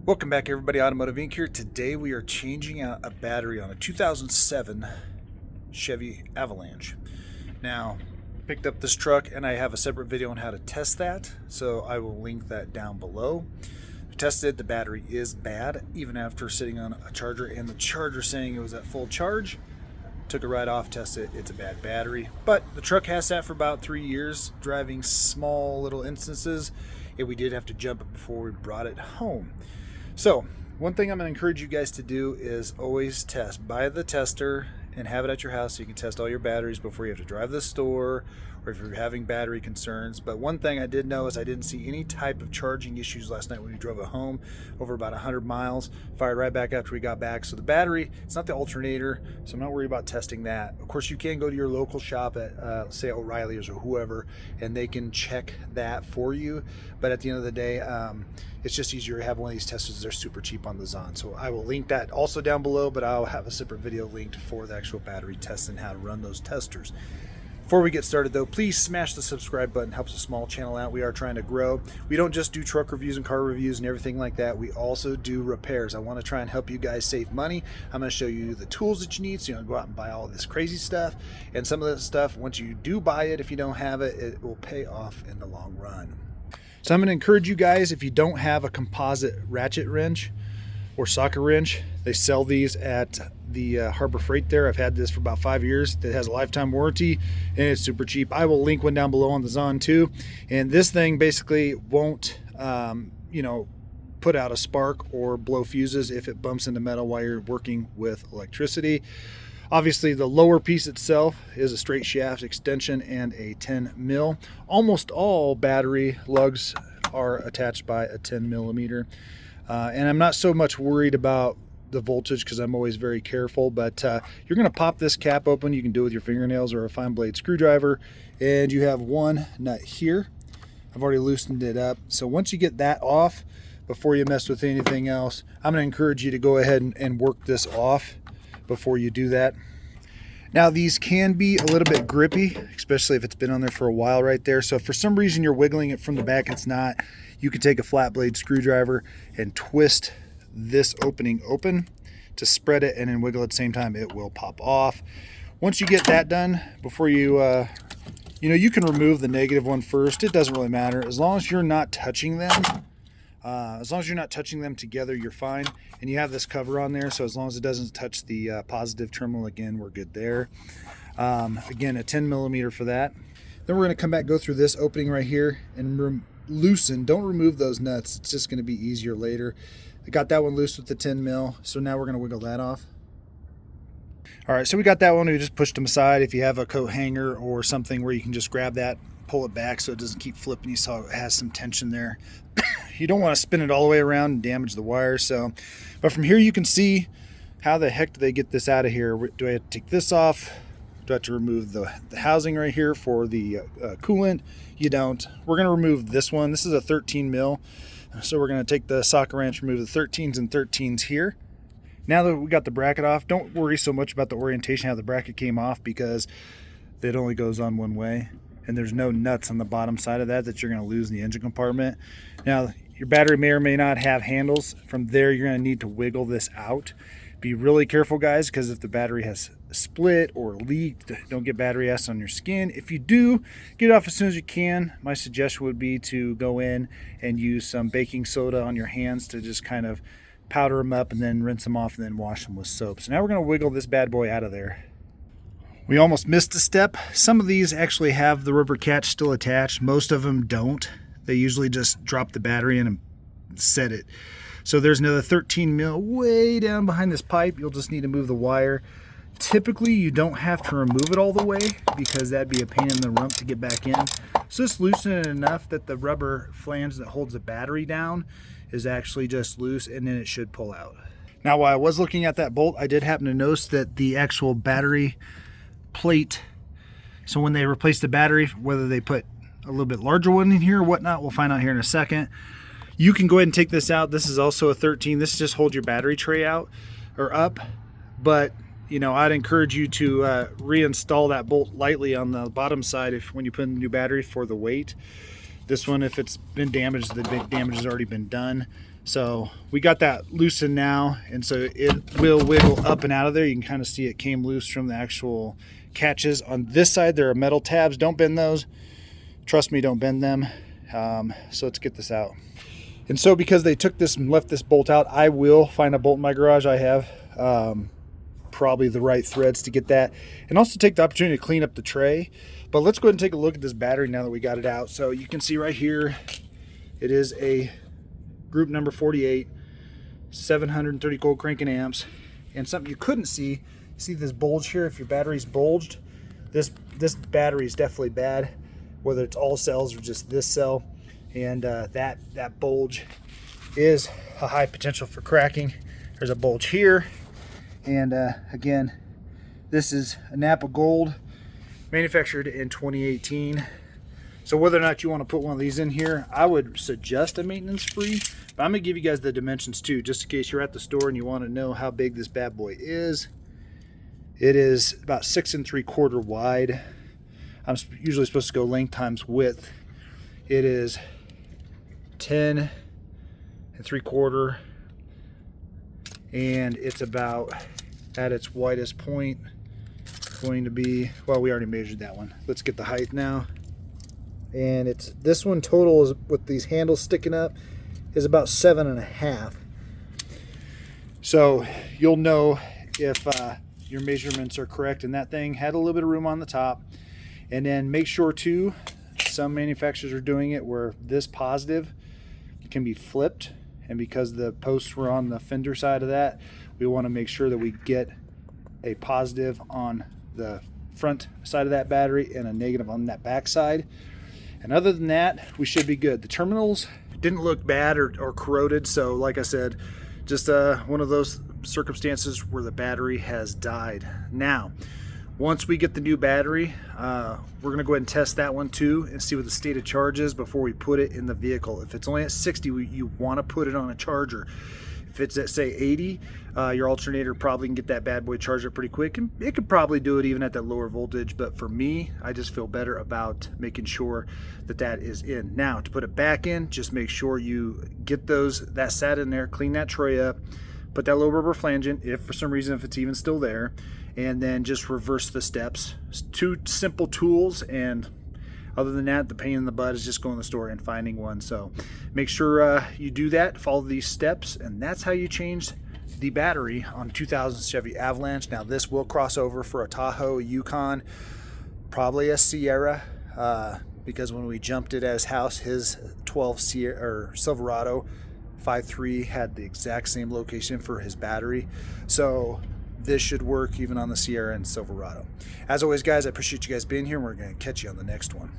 Welcome back, everybody. Automotive Inc. here. Today we are changing out a battery on a 2007 Chevy Avalanche. Now, picked up this truck and I have a separate video on how to test that, so I will link that down below. I tested, the battery is bad, even after sitting on a charger and the charger saying it was at full charge. Took it right off, tested it, it's a bad battery. But the truck has sat for about 3 years, driving small little instances, and we did have to jump it before we brought it home. So one thing I'm going to encourage you guys to do is always test. Buy the tester and have it at your house so you can test all your batteries before you have to drive to the store or if you're having battery concerns. But one thing I did know is I didn't see any type of charging issues last night when we drove it home over about 100 miles. Fired right back after we got back. So the battery, it's not the alternator, so I'm not worried about testing that. Of course, you can go to your local shop at say O'Reilly's or whoever, and they can check that for you. But at the end of the day, it's just easier to have one of these testers. They're super cheap on the Zon. So I will link that also down below, but I'll have a separate video linked for the actual battery test and how to run those testers. Before we get started though, please smash the subscribe button. Helps a small channel out. We are trying to grow. We don't just do truck reviews and car reviews and everything like that. We also do repairs. I want to try and help you guys save money. I'm going to show you the tools that you need so you don't go out and buy all this crazy stuff. And some of this stuff, once you do buy it, if you don't have it, it will pay off in the long run. So I'm going to encourage you guys, if you don't have a composite ratchet wrench or socket wrench, they sell these at the Harbor Freight there. I've had this for about 5 years. It has a lifetime warranty and it's super cheap. I will link one down below on the Zon too. And this thing basically won't, put out a spark or blow fuses if it bumps into metal while you're working with electricity. Obviously, the lower piece itself is a straight shaft extension and a 10 mil. Almost all battery lugs are attached by a 10 millimeter. And I'm not so much worried about the voltage because I'm always very careful, but you're going to pop this cap open. You can do it with your fingernails or a fine blade screwdriver, and you have one nut here. I've already loosened it up. So once you get that off, before you mess with anything else, I'm going to encourage you to go ahead and work this off before you do that. Now these can be a little bit grippy, especially if it's been on there for a while right there. So if for some reason you're wiggling it from the back, it's not, you can take a flat blade screwdriver and twist this opening open to spread it and then wiggle at the same time, it will pop off. Once you get that done, before you, you can remove the negative one first. It doesn't really matter as long as you're not touching them. As long as you're not touching them together, you're fine. And you have this cover on there, so as long as it doesn't touch the positive terminal, again, we're good there. Again, a 10 millimeter for that. Then we're going to come back, go through this opening right here and loosen. Don't remove those nuts. It's just going to be easier later. I got that one loose with the 10 mil, so now we're going to wiggle that off. All right, so we got that one. We just pushed them aside. If you have a coat hanger or something where you can just grab that, pull it back so it doesn't keep flipping. You saw it has some tension there. You don't want to spin it all the way around and damage the wire. But from here you can see how the heck do they get this out of here. Do I have to take this off? Do I have to remove the housing right here for the coolant? You don't. We're going to remove this one. This is a 13 mil. So we're going to take the socket wrench, remove the 13s and 13s here. Now that we got the bracket off, don't worry so much about the orientation, how the bracket came off, because it only goes on one way. And there's no nuts on the bottom side of that you're going to lose in the engine compartment. Now, your battery may or may not have handles. From there, you're going to need to wiggle this out. Be really careful, guys, because if the battery has split or leaked, don't get battery acid on your skin. If you do, get it off as soon as you can. My suggestion would be to go in and use some baking soda on your hands to just kind of powder them up and then rinse them off and then wash them with soap. So now we're going to wiggle this bad boy out of there. We almost missed a step. Some of these actually have the rubber catch still attached. Most of them don't. They usually just drop the battery in and set it. So there's another 13 mil way down behind this pipe. You'll just need to move the wire. Typically, you don't have to remove it all the way because that'd be a pain in the rump to get back in. So just loosen it enough that the rubber flange that holds the battery down is actually just loose, and then it should pull out. Now, while I was looking at that bolt, I did happen to notice that the actual battery plate, so when they replace the battery, whether they put a little bit larger one in here or whatnot, we'll find out here in a second. You can go ahead and take this out. This is also a 13. This just holds your battery tray out or up, but I'd encourage you to reinstall that bolt lightly on the bottom side when you put in the new battery for the weight. This one, if it's been damaged, the big damage has already been done. So we got that loosened now, and so it will wiggle up and out of there. You can kind of see it came loose from the actual catches. On this side, there are metal tabs. Don't bend those. Trust me, don't bend them. So let's get this out. And so because they took this and left this bolt out, I will find a bolt in my garage. I have probably the right threads to get that, and also take the opportunity to clean up the tray. But let's go ahead and take a look at this battery now that we got it out. So you can see right here, it is a group number 48, 730 cold cranking amps. And something you couldn't see this bulge here. If your battery's bulged, this battery is definitely bad, whether it's all cells or just this cell. And that bulge is a high potential for cracking. There's a bulge here, and again, this is a Napa Gold, manufactured in 2018. So whether or not you want to put one of these in here, I would suggest a maintenance free, but I'm gonna give you guys the dimensions too, just in case you're at the store and you want to know how big this bad boy is. It is about 6 3/4 wide. I'm usually supposed to go length times width. It is 10 3/4, and it's about, at its widest point, going to be, well, we already measured that one. Let's get the height now. And it's, this one total is, with these handles sticking up, is about 7.5. So you'll know if your measurements are correct. And that thing had a little bit of room on the top. And then make sure too, some manufacturers are doing it where this positive can be flipped, and because the posts were on the fender side of that, we want to make sure that we get a positive on the front side of that battery and a negative on that back side. And other than that, we should be good. The terminals didn't look bad or corroded, so like I said, just one of those circumstances where the battery has died. Now, once we get the new battery, we're going to go ahead and test that one too and see what the state of charge is before we put it in the vehicle. If it's only at 60, you want to put it on a charger. If it's at, say, 80, your alternator probably can get that bad boy charged up pretty quick, and it could probably do it even at that lower voltage. But for me, I just feel better about making sure that that is in. Now, to put it back in, just make sure you get that sat in there, clean that tray up, put that low rubber flange in, if for some reason, if it's even still there, and then just reverse the steps. It's 2 simple tools, and other than that, the pain in the butt is just going to the store and finding one. So make sure you do that, follow these steps, and that's how you change the battery on 2000 Chevy Avalanche. Now this will cross over for a Tahoe, Yukon, probably a Sierra, because when we jumped it at his house, his 12 Sierra or Silverado 5.3 had the exact same location for his battery. So this should work even on the Sierra and Silverado. As always, guys, I appreciate you guys being here, and we're going to catch you on the next one.